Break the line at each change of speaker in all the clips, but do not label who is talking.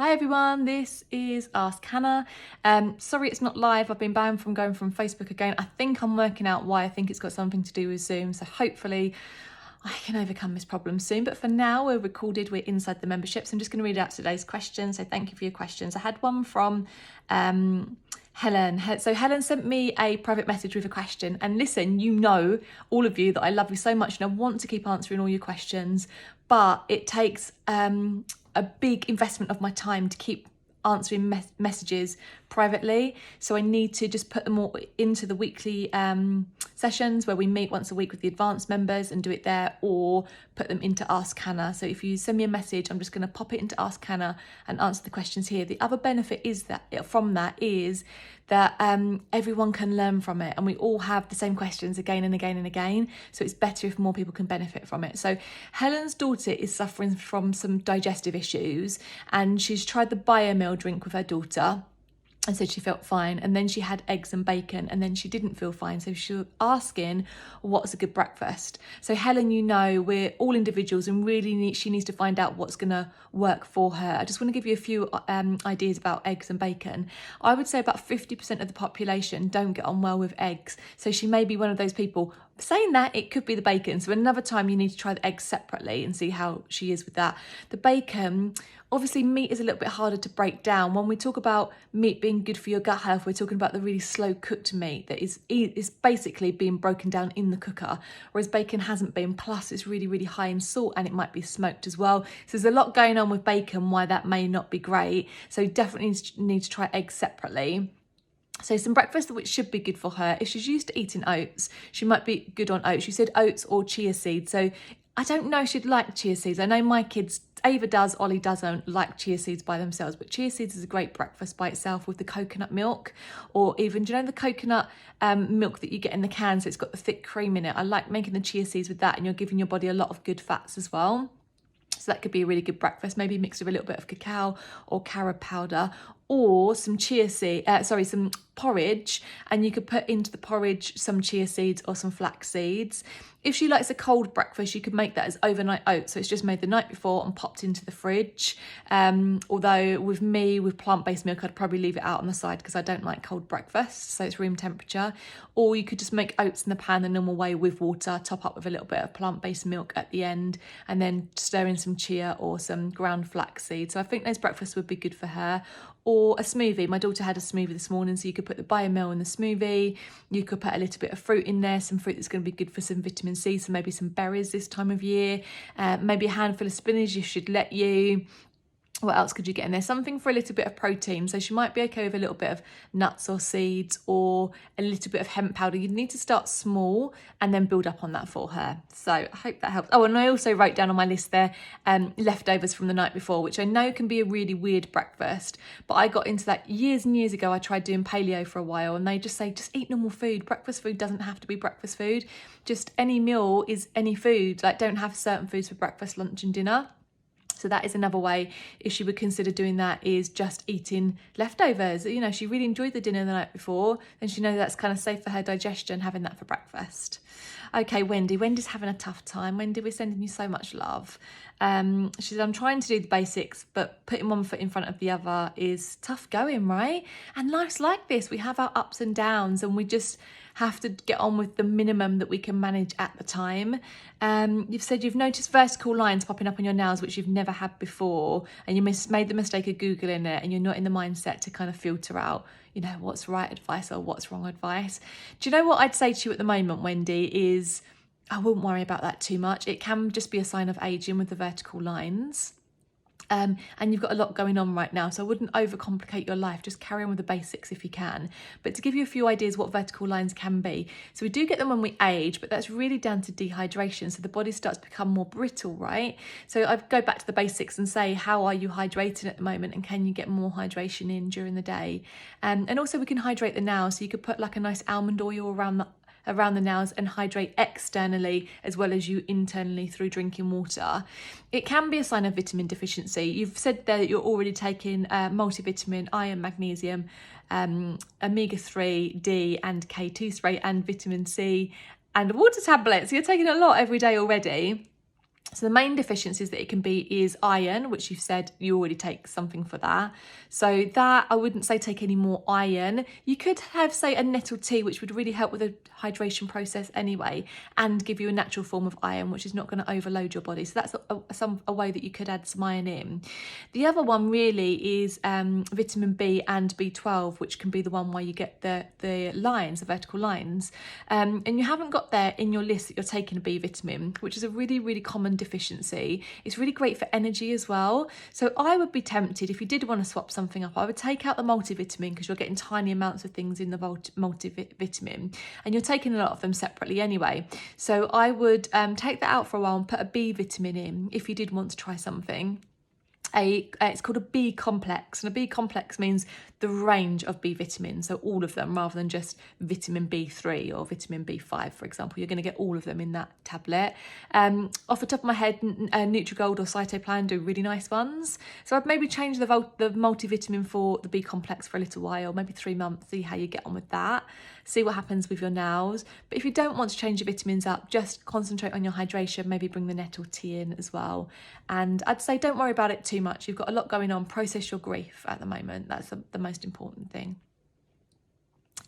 Hi everyone, this is Askhannah. Sorry it's not live, I've been banned from going from Facebook again. I think I'm working out why. I think it's got something to do with Zoom, so hopefully I can overcome this problem soon. But for now, we're recorded, we're inside the membership, so I'm just going to read out today's questions. So thank you for your questions. I had one from Helen. So Helen sent me a private message with a question, and listen, you know, all of you, that I love you so much and I want to keep answering all your questions, but it takes a big investment of my time to keep answering messages privately, so I need to just put them all into the weekly sessions where we meet once a week with the advanced members and do it there, or put them into Askhannah. So if you send me a message, I'm just going to pop it into Askhannah and answer the questions here. The other benefit is that everyone can learn from it, and we all have the same questions again and again and again, so it's better if more people can benefit from it. So Helen's daughter is suffering from some digestive issues, and she's tried the BioMill drink with her daughter and said she felt fine, and then she had eggs and bacon and then she didn't feel fine, so she was asking what's a good breakfast. So Helen, you know, we're all individuals and really she needs to find out what's going to work for her. I just want to give you a few ideas about eggs and bacon. I would say about 50% of the population don't get on well with eggs, so she may be one of those people. Saying that, it could be the bacon, so another time you need to try the eggs separately and see how she is with that. The bacon, obviously meat is a little bit harder to break down. When we talk about meat being good for your gut health, we're talking about the really slow cooked meat that is basically being broken down in the cooker, whereas bacon hasn't been, plus it's really, really high in salt and it might be smoked as well. So there's a lot going on with bacon why that may not be great, so definitely need to try eggs separately. So some breakfast which should be good for her. If she's used to eating oats, she might be good on oats. She said oats or chia seeds. So I don't know if she'd like chia seeds. I know my kids, Ava does, Ollie doesn't like chia seeds by themselves, but chia seeds is a great breakfast by itself with the coconut milk, or even, do you know the coconut milk that you get in the can? So it's got the thick cream in it. I like making the chia seeds with that, and you're giving your body a lot of good fats as well. So that could be a really good breakfast, maybe mixed with a little bit of cacao or carob powder, or some some porridge, and you could put into the porridge some chia seeds or some flax seeds. If she likes a cold breakfast, you could make that as overnight oats, so it's just made the night before and popped into the fridge. Although with me, with plant-based milk, I'd probably leave it out on the side because I don't like cold breakfast, so it's room temperature. Or you could just make oats in the pan the normal way with water, top up with a little bit of plant-based milk at the end, and then stir in some chia or some ground flax seeds. So I think those breakfasts would be good for her. Or a smoothie. My daughter had a smoothie this morning, so you could put the BioMill in the smoothie. You could put a little bit of fruit in there, some fruit that's going to be good for some vitamin C, so maybe some berries this time of year, maybe a handful of spinach if she'd let you. What else could you get in there? Something for a little bit of protein. So she might be okay with a little bit of nuts or seeds or a little bit of hemp powder. You need to start small and then build up on that for her. So I hope that helps. Oh, and I also wrote down on my list there leftovers from the night before, which I know can be a really weird breakfast, but I got into that years and years ago. I tried doing paleo for a while, and they just say, just eat normal food. Breakfast food doesn't have to be breakfast food. Just any meal is any food. Like, don't have certain foods for breakfast, lunch and dinner. So that is another way, if she would consider doing that, is just eating leftovers. You know, she really enjoyed the dinner the night before, and she knows that's kind of safe for her digestion, having that for breakfast. Okay, Wendy's having a tough time. Wendy, we're sending you so much love. She said, I'm trying to do the basics, but putting one foot in front of the other is tough going, right? And life's like this. We have our ups and downs, and we just have to get on with the minimum that we can manage at the time. You've said you've noticed vertical lines popping up on your nails, which you've never had before, and you made the mistake of Googling it, and you're not in the mindset to kind of filter out, you know, what's right advice or what's wrong advice. Do you know what I'd say to you at the moment, Wendy, is I wouldn't worry about that too much. It can just be a sign of aging with the vertical lines. And you've got a lot going on right now, so I wouldn't overcomplicate your life. Just carry on with the basics if you can. But to give you a few ideas what vertical lines can be. So we do get them when we age, but that's really down to dehydration. So the body starts to become more brittle, right? So I go back to the basics and say, how are you hydrating at the moment? And can you get more hydration in during the day? And also we can hydrate the nails. So you could put like a nice almond oil around the nails and hydrate externally as well as you internally through drinking water. It can be a sign of vitamin deficiency. You've said there that you're already taking multivitamin, iron, magnesium, omega-3, D and K2 spray, and vitamin C and water tablets. So you're taking a lot every day already. So the main deficiencies that it can be is iron, which you've said you already take something for that. So that, I wouldn't say take any more iron. You could have, say, a nettle tea, which would really help with the hydration process anyway, and give you a natural form of iron, which is not going to overload your body. So that's a way that you could add some iron in. The other one really is vitamin B and B12, which can be the one where you get the lines, the vertical lines. And you haven't got there in your list that you're taking a B vitamin, which is a really, really common deficiency. It's really great for energy as well. So I would be tempted, if you did want to swap something up, I would take out the multivitamin, because you're getting tiny amounts of things in the multivitamin, and you're taking a lot of them separately anyway. So I would take that out for a while and put a B vitamin in if you did want to try something. It's called a B complex, and a B complex means the range of B vitamins, so all of them, rather than just vitamin B3 or vitamin B5, for example. You're going to get all of them in that tablet. Off the top of my head, Nutrigold or Cytoplan do really nice ones. So I'd maybe change the multivitamin for the B complex for a little while, maybe 3 months, see how you get on with that. See what happens with your nails. But if you don't want to change your vitamins up, just concentrate on your hydration, maybe bring the nettle tea in as well. And I'd say don't worry about it too much. You've got a lot going on. Process your grief at the moment. That's the most important thing.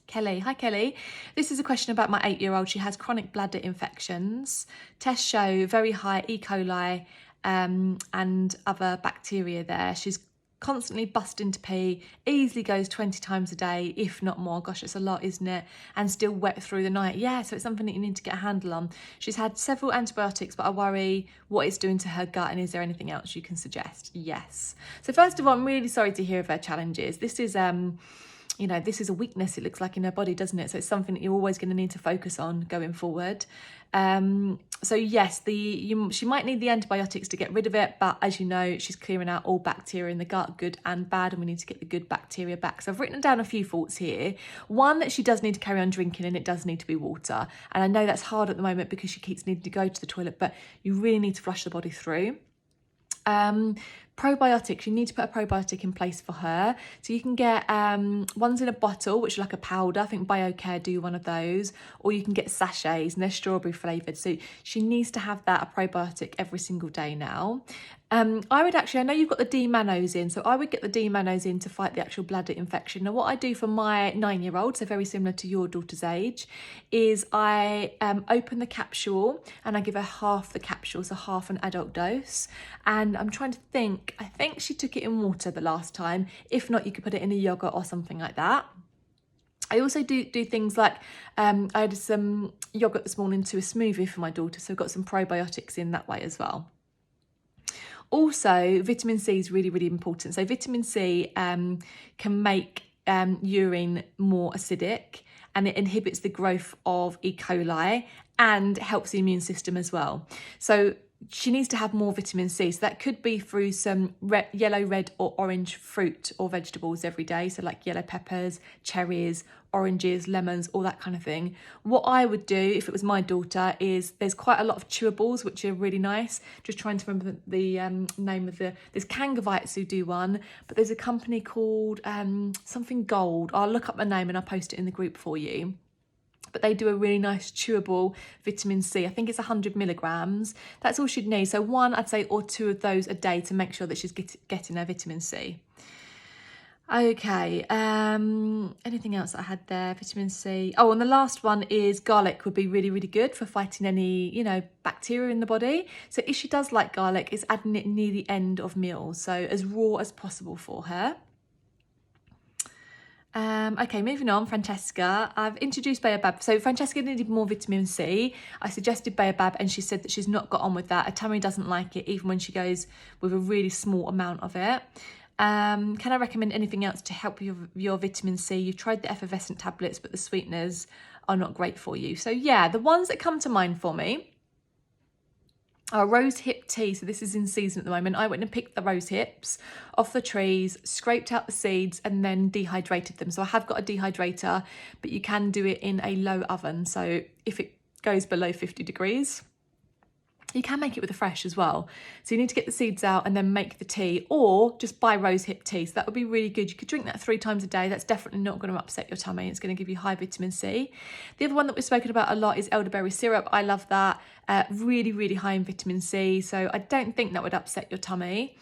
Kelly, hi Kelly. This is a question about my 8-year-old. She has chronic bladder infections. Tests show very high E. coli and other bacteria there. She's constantly busting to pee, easily goes 20 times a day, if not more. Gosh, it's a lot, isn't it? And still wet through the night. Yeah, so it's something that you need to get a handle on. She's had several antibiotics, but I worry what it's doing to her gut, and is there anything else you can suggest? Yes. So first of all, I'm really sorry to hear of her challenges. This is this is a weakness, it looks like, in her body, doesn't it? So it's something that you're always going to need to focus on going forward. So yes, she might need the antibiotics to get rid of it, but as you know, she's clearing out all bacteria in the gut, good and bad, and we need to get the good bacteria back. So I've written down a few thoughts here. One, that she does need to carry on drinking, and it does need to be water. And I know that's hard at the moment because she keeps needing to go to the toilet, but you really need to flush the body through. Probiotics, you need to put a probiotic in place for her. So you can get ones in a bottle, which are like a powder. I think BioCare do one of those, or you can get sachets, and they're strawberry flavoured. So she needs to have that, a probiotic, every single day now. I would actually, I know you've got the D-Manos in, so I would get the D-Manos in to fight the actual bladder infection. Now, what I do for my 9-year-old, so very similar to your daughter's age, is I open the capsule and I give her half the capsule, so half an adult dose. And I'm trying to think, I think she took it in water the last time. If not, you could put it in a yogurt or something like that. I also do things like, I had some yogurt this morning to a smoothie for my daughter, so I've got some probiotics in that way as well. Also, vitamin C is really, really important. So vitamin C can make urine more acidic, and it inhibits the growth of E. coli and helps the immune system as well. So she needs to have more vitamin C. So that could be through some yellow, red or orange fruit or vegetables every day. So like yellow peppers, cherries, oranges, lemons, all that kind of thing. What I would do if it was my daughter is, there's quite a lot of chewables, which are really nice. Just trying to remember the name of there's Kangavites who do one, but there's a company called something Gold. I'll look up the name and I'll post it in the group for you. But they do a really nice chewable vitamin C. I think it's 100 milligrams. That's all she'd need. So one, I'd say, or 2 of those a day to make sure that she's getting her vitamin C. Okay, anything else I had there? Vitamin C. Oh, and the last one is garlic would be really, really good for fighting any, bacteria in the body. So if she does like garlic, it's adding it near the end of meals. So as raw as possible for her. Okay, moving on, Francesca. I've introduced Baobab. So Francesca needed more vitamin C. I suggested Baobab and she said that she's not got on with that. Her tummy doesn't like it, even when she goes with a really small amount of it. Can I recommend anything else to help your vitamin C? You've tried the effervescent tablets, but the sweeteners are not great for you. So yeah, the ones that come to mind for me are rose hip tea. So this is in season at the moment. I went and picked the rose hips off the trees, scraped out the seeds and then dehydrated them. So I have got a dehydrator, but you can do it in a low oven. So if it goes below 50 degrees, You can make it with the fresh as well. So you need to get the seeds out and then make the tea, or just buy rosehip tea. So that would be really good. You could drink that 3 times a day. That's definitely not going to upset your tummy. It's going to give you high vitamin C. The other one that we've spoken about a lot is elderberry syrup. I love that. Really, really high in vitamin C. So I don't think that would upset your tummy.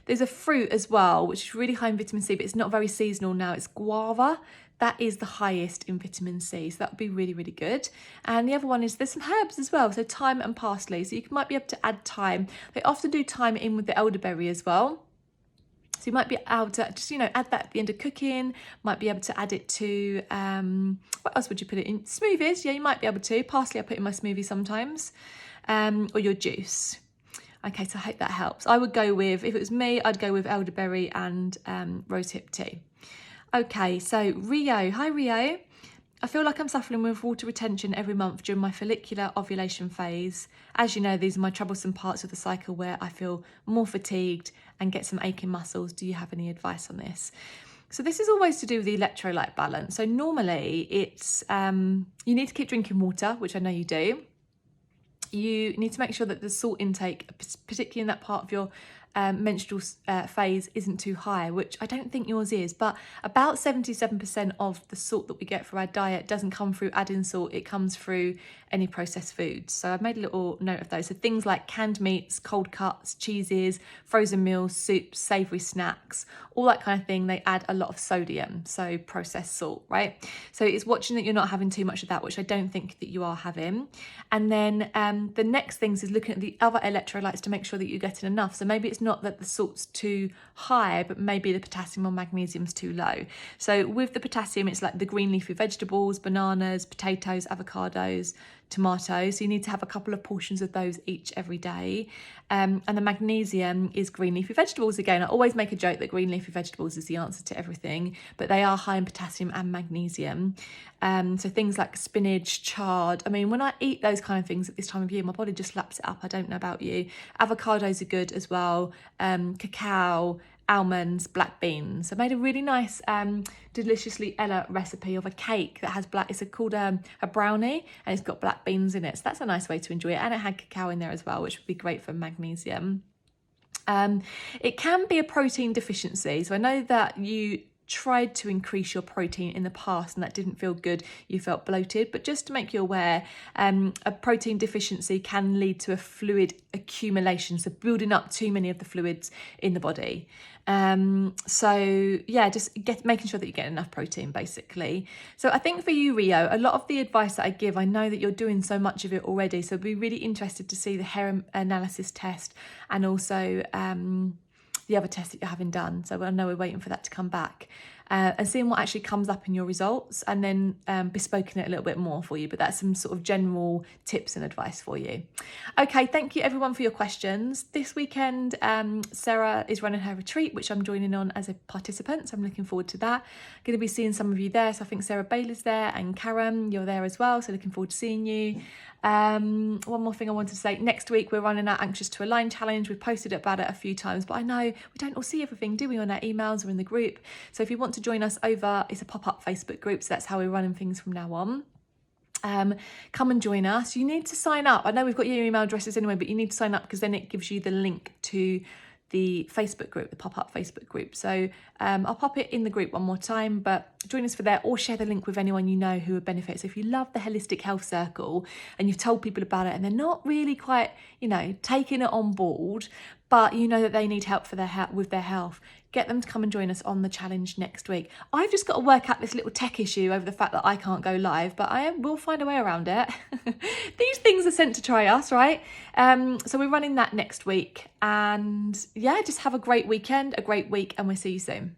There's a fruit as well, which is really high in vitamin C, but it's not very seasonal now. It's guava. That is the highest in vitamin C, so that would be really, really good. And the other one is there's some herbs as well, so thyme and parsley. So you might be able to add thyme. They often do thyme in with the elderberry as well. So you might be able to just, add that at the end of cooking. Might be able to add it to, what else would you put it in? Smoothies, yeah, you might be able to. Parsley I put in my smoothie sometimes, or your juice. Okay, so I hope that helps. I would go with, if it was me, I'd go with elderberry and rosehip tea. Okay, so Rio. Hi, Rio. I feel like I'm suffering with water retention every month during my follicular ovulation phase. As you know, these are my troublesome parts of the cycle where I feel more fatigued and get some aching muscles. Do you have any advice on this? So this is always to do with the electrolyte balance. So normally it's, you need to keep drinking water, which I know you do. You need to make sure that the salt intake, particularly in that part of your menstrual phase, isn't too high, which I don't think yours is, but about 77% of the salt that we get through our diet doesn't come through adding salt, it comes through any processed foods. So I've made a little note of those. So things like canned meats, cold cuts, cheeses, frozen meals, soups, savoury snacks, all that kind of thing, they add a lot of sodium, so processed salt, right? So it's watching that you're not having too much of that, which I don't think that you are having. And then the next things is looking at the other electrolytes to make sure that you're getting enough. So maybe it's not that the salt's too high, but maybe the potassium or magnesium's too low. So with the potassium, it's like the green leafy vegetables, bananas, potatoes, avocados, tomatoes. So you need to have a couple of portions of those each every day. And the magnesium is green leafy vegetables again. I always make a joke that green leafy vegetables is the answer to everything, but they are high in potassium and magnesium. So things like spinach, chard. I mean, when I eat those kind of things at this time of year, my body just laps it up. I don't know about you. Avocados are good as well. Cacao, almonds, black beans. I made a really nice deliciously Ella recipe of a cake that has it's called a brownie, and it's got black beans in it. So that's a nice way to enjoy it. And it had cacao in there as well, which would be great for magnesium. It can be a protein deficiency. So I know that you tried to increase your protein in the past and that didn't feel good, you felt bloated, but just to make you aware, a protein deficiency can lead to a fluid accumulation, so building up too many of the fluids in the body. So yeah, just making sure that you get enough protein basically. So I think for you, Rio, a lot of the advice that I give, I know that you're doing so much of it already, so I'd be really interested to see the hair analysis test and also the other test that you're having done. So I know we're waiting for that to come back and seeing what actually comes up in your results, and then bespoking it a little bit more for you. But that's some sort of general tips and advice for you. Okay, thank you everyone for your questions. This weekend, Sarah is running her retreat, which I'm joining on as a participant. So I'm looking forward to that. Going to be seeing some of you there. So I think Sarah Bailey's there and Karen, you're there as well. So looking forward to seeing you. One more thing I wanted to say, next week we're running our Anxious to Align challenge. We've posted about it a few times, but I know we don't all see everything, do we, on our emails or in the group. So if you want to join us over, it's a pop-up Facebook group, so that's how we're running things from now on. Come and join us. You need to sign up. I know we've got your email addresses anyway, but you need to sign up because then it gives you the link to the Facebook group, the pop-up Facebook group. So I'll pop it in the group one more time, but join us for there, or share the link with anyone you know who would benefit. So if you love the Holistic Health Circle and you've told people about it and they're not really quite, taking it on board, but you know that they need help for with their health, get them to come and join us on the challenge next week. I've just got to work out this little tech issue over the fact that I can't go live, but will find a way around it. These things are sent to try us, right? So we're running that next week, and yeah, just have a great weekend, a great week, and we'll see you soon.